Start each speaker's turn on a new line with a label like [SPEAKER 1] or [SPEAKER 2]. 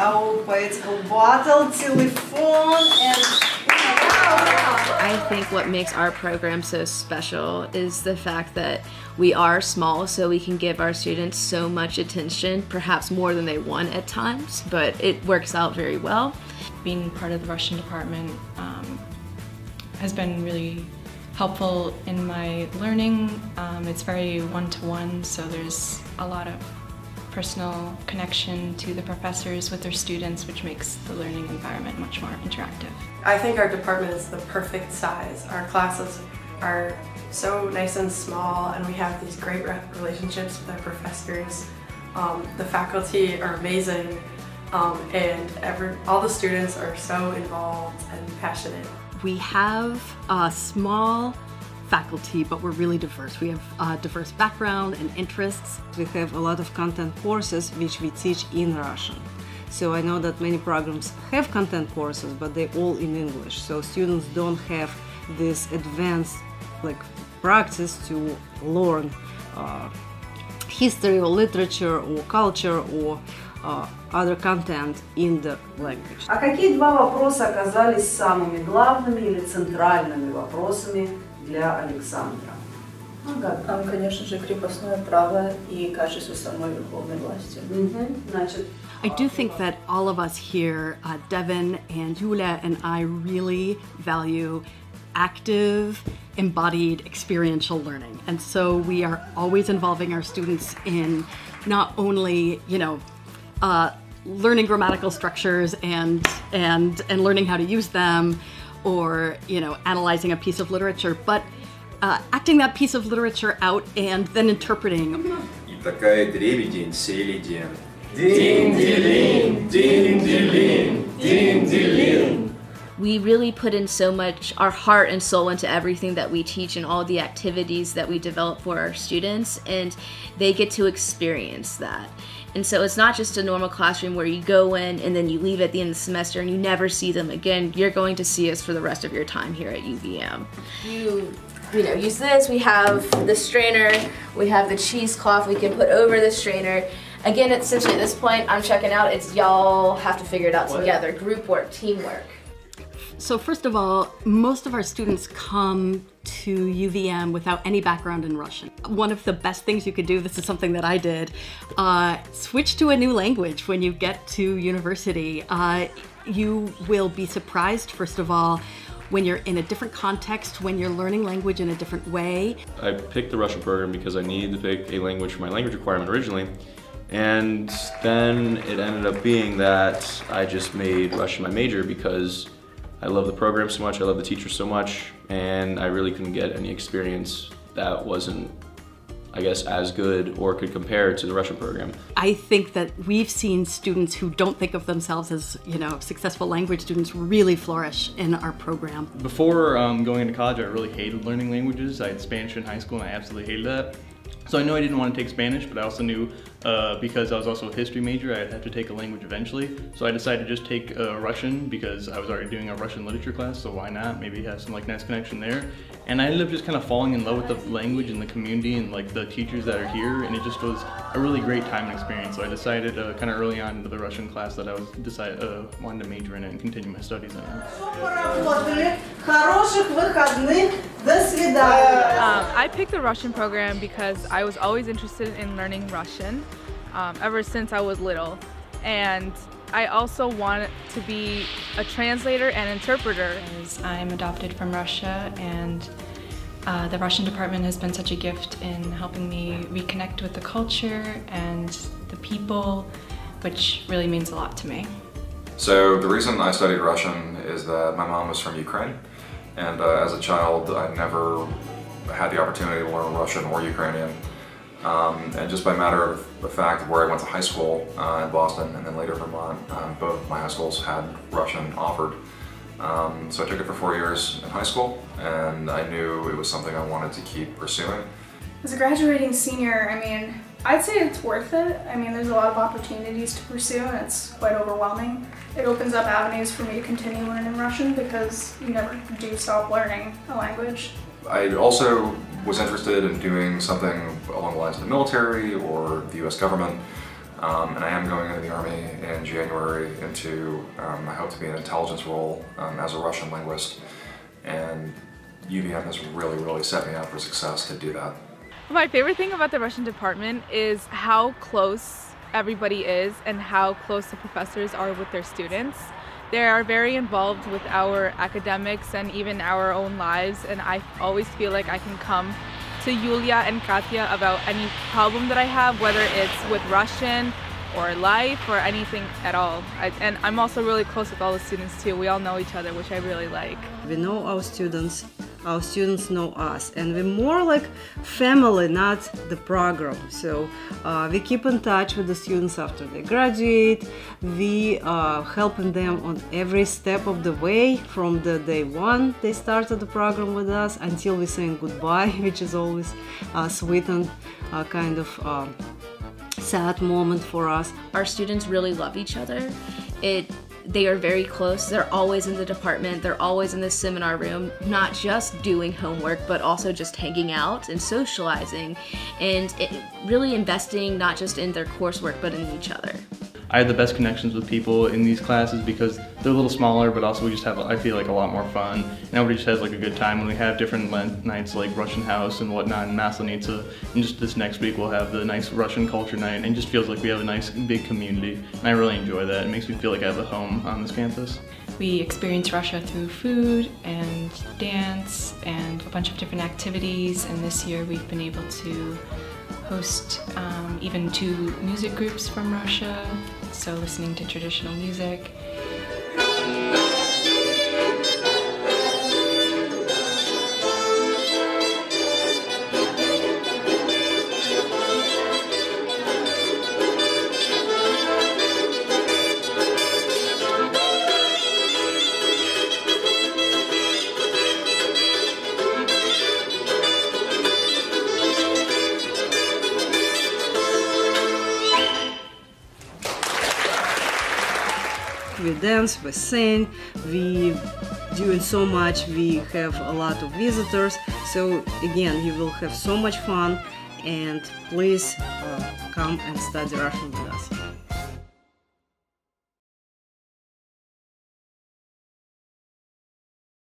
[SPEAKER 1] our poetical bottle, telephone, and
[SPEAKER 2] I think what makes our program so special is the fact that we are small, so we can give our students so much attention, perhaps more than they want at times, but it works out very well.
[SPEAKER 3] Being part of the Russian department has been really helpful in my learning. It's very one-to-one, so there's a lot of personal connection to the professors with their students, which makes the learning environment much more interactive.
[SPEAKER 4] I think our department is the perfect size. Our classes are so nice and small, and we have these great relationships with our professors. The faculty are amazing, and all the students are so involved and passionate.
[SPEAKER 5] We have a small faculty, but we're really diverse. We have a diverse background and interests.
[SPEAKER 6] We have a lot of content courses which we teach in Russian. So I know that many programs have content courses, but they're all in English. So students don't have this advanced practice to learn history or literature or culture or other content in the language.
[SPEAKER 1] А какие два вопроса оказались самыми главными или центральными вопросами для Александра?
[SPEAKER 7] Конечно же, крепостное право и качество самой верховной власти.
[SPEAKER 1] Значит,
[SPEAKER 5] I do think that all of us here, Devin and Yulia and I, really value active, embodied, experiential learning. And so we are always involving our students in not only, learning grammatical structures and learning how to use them, or, analyzing a piece of literature, but acting that piece of literature out and then interpreting.
[SPEAKER 8] И такая дребедень, сели день. Дин-дилин, дин-дилин, дин-дилин.
[SPEAKER 2] We really put in so much, our heart and soul, into everything that we teach and all the activities that we develop for our students, and they get to experience that. And so it's not just a normal classroom where you go in and then you leave at the end of the semester and you never see them again. You're going to see us for the rest of your time here at UVM. You use this. We have the strainer. We have the cheesecloth we can put over the strainer. Again, essentially at this point, I'm checking out. It's y'all have to figure it out together. Group work, teamwork.
[SPEAKER 5] So first of all, most of our students come to UVM without any background in Russian. One of the best things you could do, this is something that I did, switch to a new language when you get to university. You will be surprised, first of all, when you're in a different context, when you're learning language in a different way.
[SPEAKER 9] I picked the Russian program because I needed to pick a language for my language requirement originally. And then it ended up being that I just made Russian my major because I love the program so much, I love the teachers so much, and I really couldn't get any experience that wasn't, I guess, as good or could compare to the Russian program.
[SPEAKER 5] I think that we've seen students who don't think of themselves as, successful language students really flourish in our program.
[SPEAKER 10] Before going into college, I really hated learning languages. I had Spanish in high school and I absolutely hated that. So I knew I didn't want to take Spanish, but I also knew because I was also a history major, I'd have to take a language eventually. So I decided to just take Russian because I was already doing a Russian literature class, so why not? Maybe have some nice connection there. And I ended up just kind of falling in love with the language and the community and the teachers that are here, and it just was a really great time and experience. So I decided kind of early on into the Russian class that I wanted to major in it and continue my studies in it.
[SPEAKER 11] I picked the Russian program because I was always interested in learning Russian ever since I was little, and I also wanted to be a translator and interpreter.
[SPEAKER 3] I'm adopted from Russia, and the Russian department has been such a gift in helping me reconnect with the culture and the people, which really means a lot to me.
[SPEAKER 12] So the reason I studied Russian is that my mom was from Ukraine, and as a child I never had the opportunity to learn Russian or Ukrainian. And just by matter of the fact of where I went to high school in Boston and then later Vermont, both my high schools had Russian offered. So I took it for 4 years in high school, and I knew it was something I wanted to keep pursuing.
[SPEAKER 13] As a graduating senior, I'd say it's worth it. There's a lot of opportunities to pursue, and it's quite overwhelming. It opens up avenues for me to continue learning Russian because you never do stop learning a language.
[SPEAKER 12] I also was interested in doing something along the lines of the military or the US government. And I am going into the Army in January into, I hope to be an intelligence role as a Russian linguist. And UVM has really, really set me up for success to do that.
[SPEAKER 11] My favorite thing about the Russian department is how close everybody is and how close the professors are with their students. They are very involved with our academics and even our own lives, and I always feel like I can come to Yulia and Katya about any problem that I have, whether it's with Russian or life or anything at all. And I'm also really close with all the students too. We all know each other, which I really like.
[SPEAKER 6] We know our students know us, and we're more like family, not the program. So we keep in touch with the students after they graduate. We helping them on every step of the way from the day one they started the program with us until we saying goodbye, which is always sweet and kind of sad moment for us.
[SPEAKER 2] Our students really love each other. They are very close. They're always in the department. They're always in the seminar room, not just doing homework, but also just hanging out and socializing and really investing not just in their coursework, but in each other.
[SPEAKER 10] I had the best connections with people in these classes because they're a little smaller, but also we just have, I feel like, a lot more fun. And everybody just has like a good time when we have different nights like Russian House and whatnot in Maslenica. And just this next week we'll have the nice Russian culture night, and it just feels like we have a nice big community. And I really enjoy that. It makes me feel like I have a home on this campus.
[SPEAKER 3] We experience Russia through food and dance and a bunch of different activities, and this year we've been able to host even 2 music groups from Russia, so listening to traditional music.
[SPEAKER 6] We dance, we sing, we doing so much, we have a lot of visitors, so again, you will have so much fun, and please come and study Russian with us.